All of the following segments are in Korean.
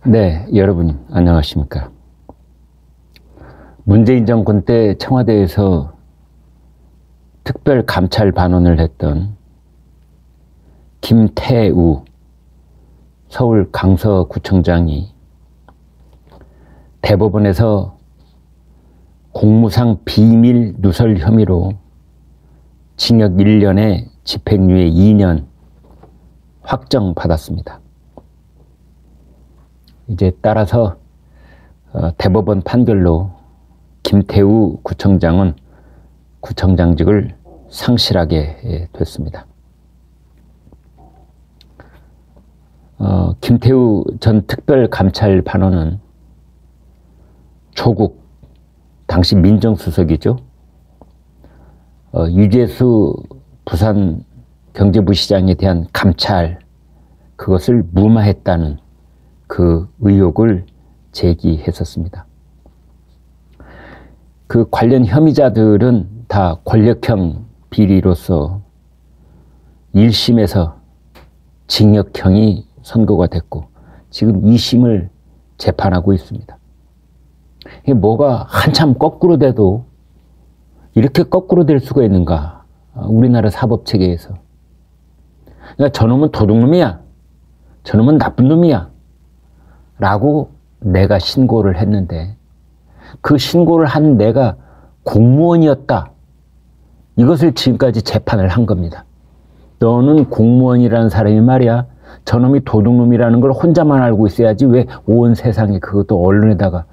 네, 여러분 안녕하십니까. 문재인 정권 때 청와대에서 특별 감찰 반원을 했던 김태우 서울 강서구청장이 대법원에서 공무상 비밀 누설 혐의로 징역 1년에 집행유예 2년 확정받았습니다. 이제 따라서 대법원 판결로 김태우 구청장은 구청장직을 상실하게 됐습니다. 김태우 전 특별감찰반원은 조국 당시 민정수석이죠. 유재수 부산 경제부시장에 대한 감찰, 그것을 무마했다는 그 의혹을 제기했었습니다. 그 관련 혐의자들은 다 권력형 비리로서 1심에서 징역형이 선고가 됐고 지금 2심을 재판하고 있습니다. 이게 뭐가 한참 거꾸로 돼도 이렇게 거꾸로 될 수가 있는가, 우리나라 사법체계에서. 그러니까 저놈은 도둑놈이야, 저놈은 나쁜 놈이야 라고 내가 신고를 했는데 그 신고를 한 내가 공무원이었다, 이것을 지금까지 재판을 한 겁니다. 너는 공무원이라는 사람이 말이야, 저놈이 도둑놈이라는 걸 혼자만 알고 있어야지 왜 온 세상에 그것도 언론에다가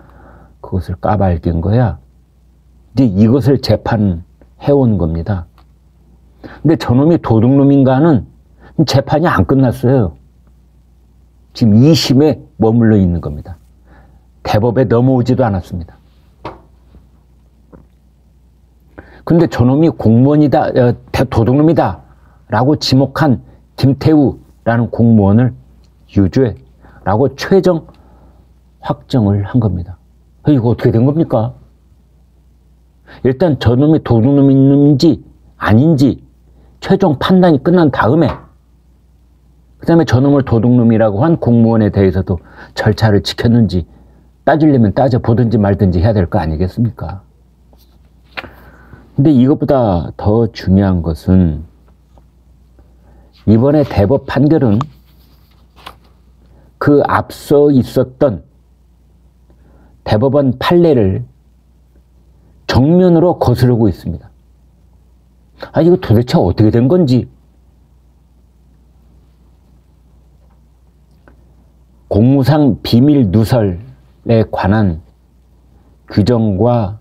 그것을 까발린 거야. 이제 이것을 재판해온 겁니다. 근데 저놈이 도둑놈인가는 재판이 안 끝났어요. 지금 2심에 머물러 있는 겁니다. 대법에 넘어오지도 않았습니다. 근데 저놈이 공무원이다, 도둑놈이다 라고 지목한 김태우라는 공무원을 유죄라고 최종 확정을 한 겁니다. 이거 어떻게 된 겁니까? 일단 저놈이 도둑놈인지 아닌지 최종 판단이 끝난 다음에 그 다음에 저놈을 도둑놈이라고 한 공무원에 대해서도 절차를 지켰는지 따지려면 따져보든지 말든지 해야 될 거 아니겠습니까? 근데 이것보다 더 중요한 것은 이번에 대법 판결은 그 앞서 있었던 대법원 판례를 정면으로 거스르고 있습니다. 이거 도대체 어떻게 된 건지. 공무상 비밀 누설에 관한 규정과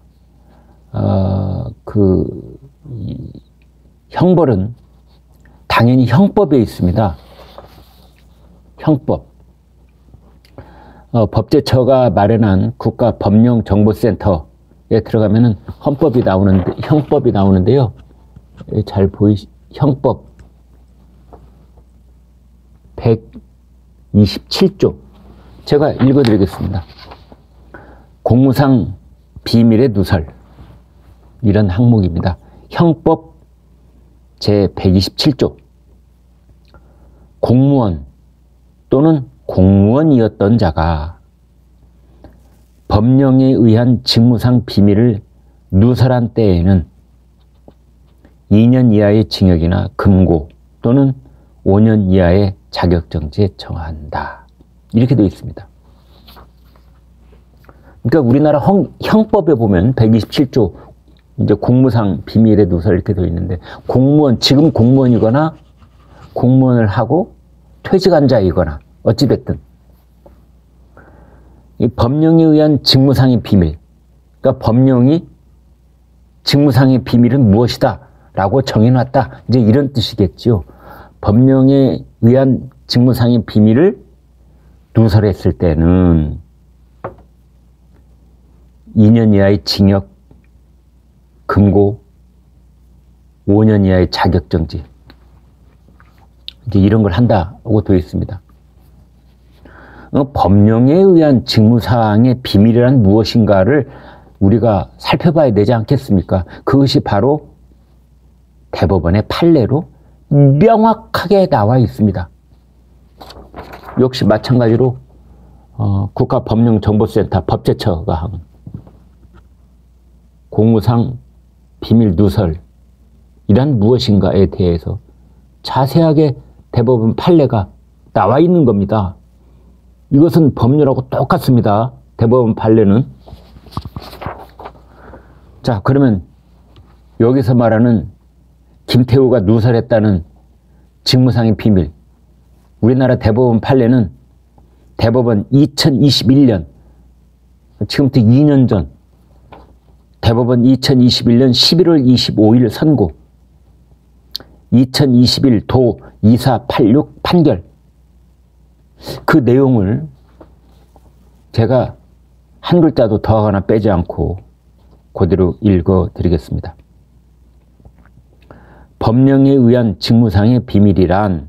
형벌은 당연히 형법에 있습니다. 형법. 법제처가 마련한 국가법령정보센터에 들어가면은 형법이 나오는데요. 잘 형법 127조. 제가 읽어드리겠습니다. 공무상 비밀의 누설, 이런 항목입니다. 형법 제127조. 공무원 또는 공무원이었던 자가 법령에 의한 직무상 비밀을 누설한 때에는 2년 이하의 징역이나 금고 또는 5년 이하의 자격정지에 처한다. 이렇게 되어 있습니다. 그러니까 우리나라 형법에 보면 127조 이제 공무상 비밀의 누설 이렇게 되어 있는데, 공무원, 지금 공무원이거나 공무원을 하고 퇴직한 자이거나 어찌됐든 이 법령에 의한 직무상의 비밀, 그러니까 법령이 직무상의 비밀은 무엇이다 라고 정해놨다, 이제 이런 뜻이겠죠. 법령에 의한 직무상의 비밀을 누설했을 때는 2년 이하의 징역, 금고, 5년 이하의 자격정지, 이제 이런 걸 한다고 되어 있습니다. 법령에 의한 직무사항의 비밀이란 무엇인가를 우리가 살펴봐야 되지 않겠습니까? 그것이 바로 대법원의 판례로 명확하게 나와 있습니다. 역시 마찬가지로 국가법령정보센터 법제처가 한 공무상 비밀 누설이란 무엇인가에 대해서 자세하게 대법원 판례가 나와 있는 겁니다. 이것은 법률하고 똑같습니다. 대법원 판례는. 자, 그러면 여기서 말하는 김태우가 누설했다는 직무상의 비밀, 우리나라 대법원 판례는 대법원 2021년, 지금부터 2년 전, 대법원 2021년 11월 25일 선고, 2021 도 2486 판결, 그 내용을 제가 한 글자도 더하거나 빼지 않고 그대로 읽어드리겠습니다. 법령에 의한 직무상의 비밀이란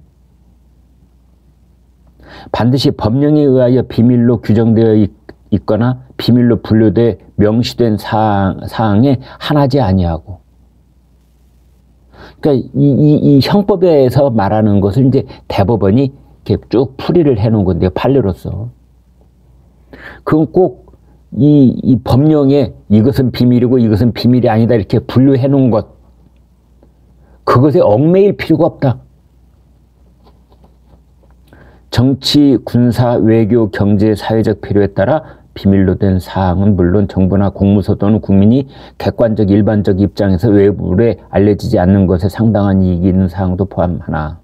반드시 법령에 의하여 비밀로 규정되어 있거나 비밀로 분류돼 명시된 사항에 한하지 아니하고, 그러니까 이 형법에서 말하는 것을 이제 대법원이 이렇게 쭉 풀이를 해놓은 건데요, 판례로서. 그건 꼭 이 법령에 이것은 비밀이고 이것은 비밀이 아니다 이렇게 분류해 놓은 것, 그것에 얽매일 필요가 없다. 정치, 군사, 외교, 경제, 사회적 필요에 따라 비밀로 된 사항은 물론 정부나 공무소 또는 국민이 객관적, 일반적 입장에서 외부에 알려지지 않는 것에 상당한 이익이 있는 사항도 포함하나.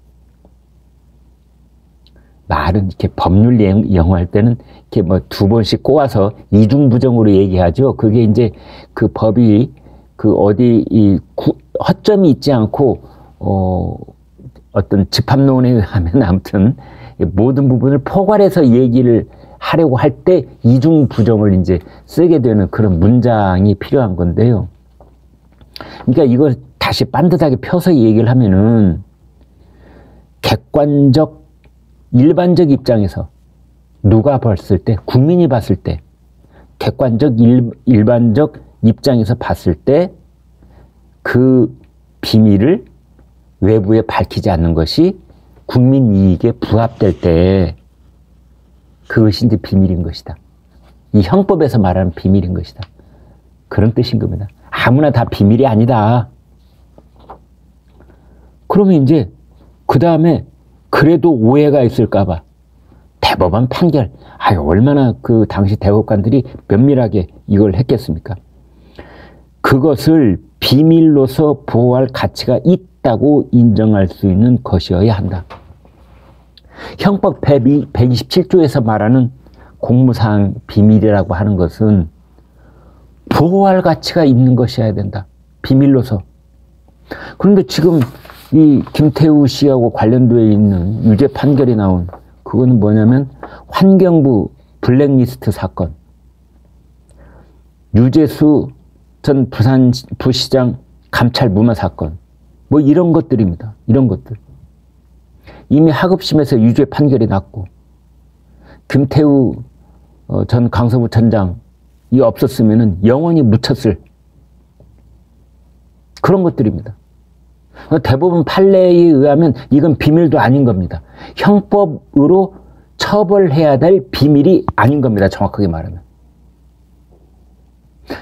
말은 이렇게 법률 영어할 때는 이렇게 뭐 두 번씩 꼬아서 이중부정으로 얘기하죠. 그게 이제 그 법이 그 어디 허점이 있지 않고 어떤 집합론에 의하면 아무튼 모든 부분을 포괄해서 얘기를 하려고 할 때 이중부정을 이제 쓰게 되는 그런 문장이 필요한 건데요. 그러니까 이걸 다시 반듯하게 펴서 얘기를 하면은 객관적, 일반적 입장에서 누가 봤을 때, 국민이 봤을 때, 객관적, 일반적 입장에서 봤을 때 그 비밀을 외부에 밝히지 않는 것이 국민 이익에 부합될 때 그것이 이제 비밀인 것이다. 이 형법에서 말하는 비밀인 것이다. 그런 뜻인 겁니다. 아무나 다 비밀이 아니다. 그러면 이제 그 다음에 그래도 오해가 있을까봐 대법원 판결, 얼마나 그 당시 대법관들이 면밀하게 이걸 했겠습니까? 그것을 비밀로서 보호할 가치가 있다고 인정할 수 있는 것이어야 한다. 형법 127조에서 말하는 공무상 비밀이라고 하는 것은 보호할 가치가 있는 것이어야 된다. 비밀로서. 그런데 지금 이 김태우 씨하고 관련되어 있는 유죄 판결이 나온 그거는 뭐냐면 환경부 블랙리스트 사건, 유재수 전 부산부시장 감찰 무마 사건, 뭐 이런 것들입니다. 이런 것들. 이미 하급심에서 유죄 판결이 났고, 김태우 전 강서구청장이 없었으면 영원히 묻혔을 그런 것들입니다. 대법원 판례에 의하면 이건 비밀도 아닌 겁니다. 형법으로 처벌해야 될 비밀이 아닌 겁니다. 정확하게 말하면.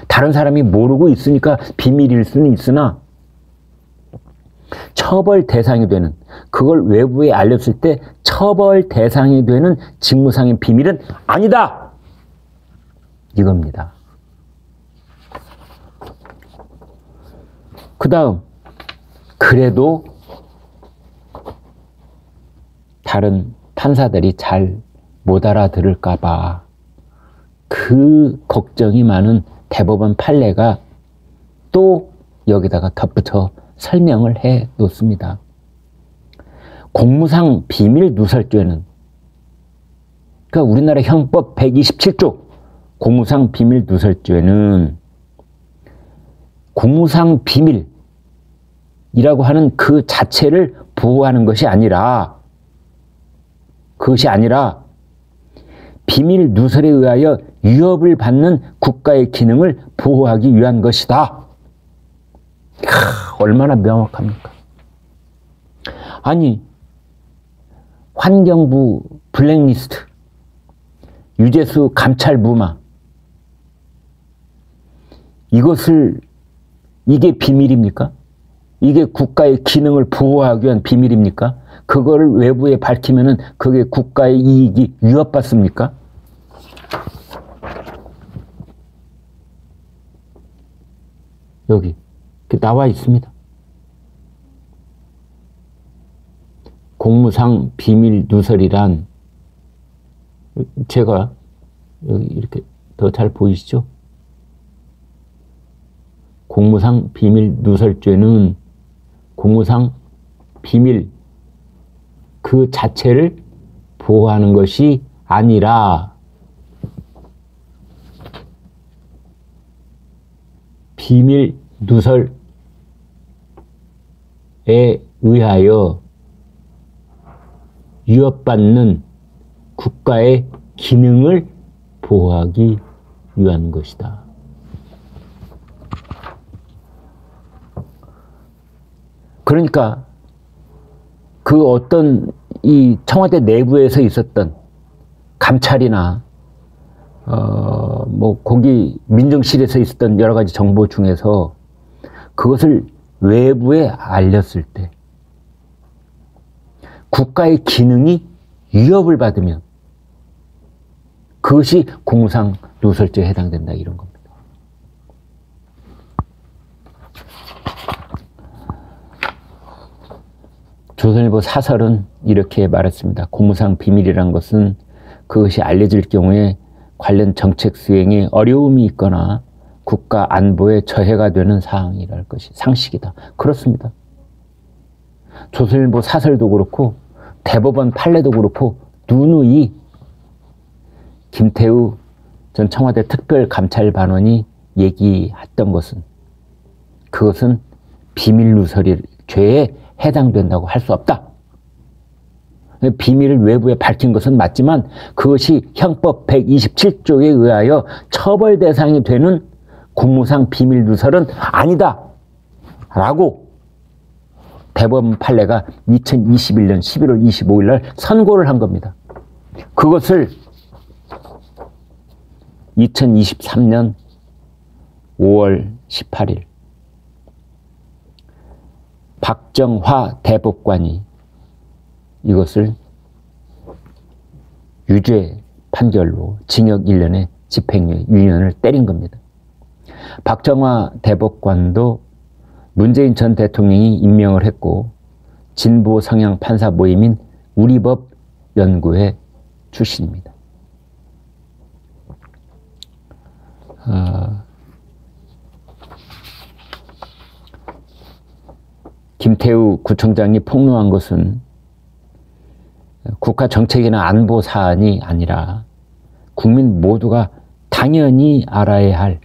다른 사람이 모르고 있으니까 비밀일 수는 있으나 처벌 대상이 되는, 그걸 외부에 알렸을 때 처벌 대상이 되는 직무상의 비밀은 아니다. 이겁니다. 그 다음, 그래도 다른 판사들이 잘 못 알아들을까봐 그 걱정이 많은 대법원 판례가 또 여기다가 덧붙여 설명을 해 놓습니다. 공무상 비밀 누설죄는, 그러니까 우리나라 형법 127조 공무상 비밀 누설죄는 공무상 비밀이라고 하는 그 자체를 보호하는 것이 아니라, 그것이 아니라 비밀 누설에 의하여 위협을 받는 국가의 기능을 보호하기 위한 것이다. 얼마나 명확합니까? 아니, 환경부 블랙리스트, 유재수 감찰 무마, 이게 비밀입니까? 이게 국가의 기능을 보호하기 위한 비밀입니까? 그거를 외부에 밝히면은 그게 국가의 이익이 위협받습니까? 여기 나와 있습니다. 공무상 비밀 누설이란, 제가 여기 이렇게 더 잘 보이시죠? 공무상 비밀 누설죄는 공무상 비밀 그 자체를 보호하는 것이 아니라 비밀 누설에 의하여 위협받는 국가의 기능을 보호하기 위한 것이다. 그러니까 그 어떤 이 청와대 내부에서 있었던 감찰이나 뭐 거기 민정실에서 있었던 여러 가지 정보 중에서 그것을 외부에 알렸을 때 국가의 기능이 위협을 받으면 그것이 공무상 누설죄에 해당된다, 이런 겁니다. 조선일보 사설은 이렇게 말했습니다. 공무상 비밀이란 것은 그것이 알려질 경우에 관련 정책 수행에 어려움이 있거나 국가 안보에 저해가 되는 사항이랄 것이 상식이다. 그렇습니다. 조선일보 사설도 그렇고 대법원 판례도 그렇고 누누이 김태우 전 청와대 특별감찰반원이 얘기했던 것은 그것은 비밀누설 죄에 해당된다고 할 수 없다. 비밀을 외부에 밝힌 것은 맞지만 그것이 형법 127조에 의하여 처벌 대상이 되는 공무상 비밀누설은 아니다 라고 대법원 판례가 2021년 11월 25일 날 선고를 한 겁니다. 그것을 2023년 5월 18일 박정화 대법관이 이것을 유죄 판결로 징역 1년에 집행유예 2년을 때린 겁니다. 박정화 대법관도 문재인 전 대통령이 임명을 했고 진보 성향 판사 모임인 우리법 연구회 출신입니다. 김태우 구청장이 폭로한 것은 국가 정책이나 안보 사안이 아니라 국민 모두가 당연히 알아야 할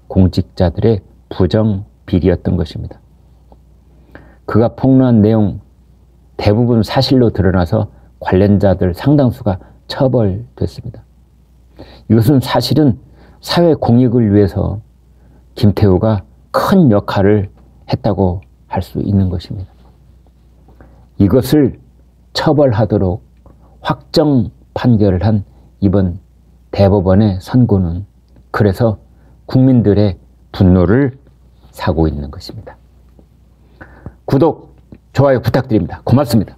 공직자들의 부정 비리였던 것입니다. 그가 폭로한 내용 대부분 사실로 드러나서 관련자들 상당수가 처벌됐습니다. 이것은 사실은 사회 공익을 위해서 김태우가 큰 역할을 했다고 할 수 있는 것입니다. 이것을 처벌하도록 확정 판결을 한 이번 대법원의 선고는 그래서 국민들의 분노를 사고 있는 것입니다. 구독, 좋아요 부탁드립니다. 고맙습니다.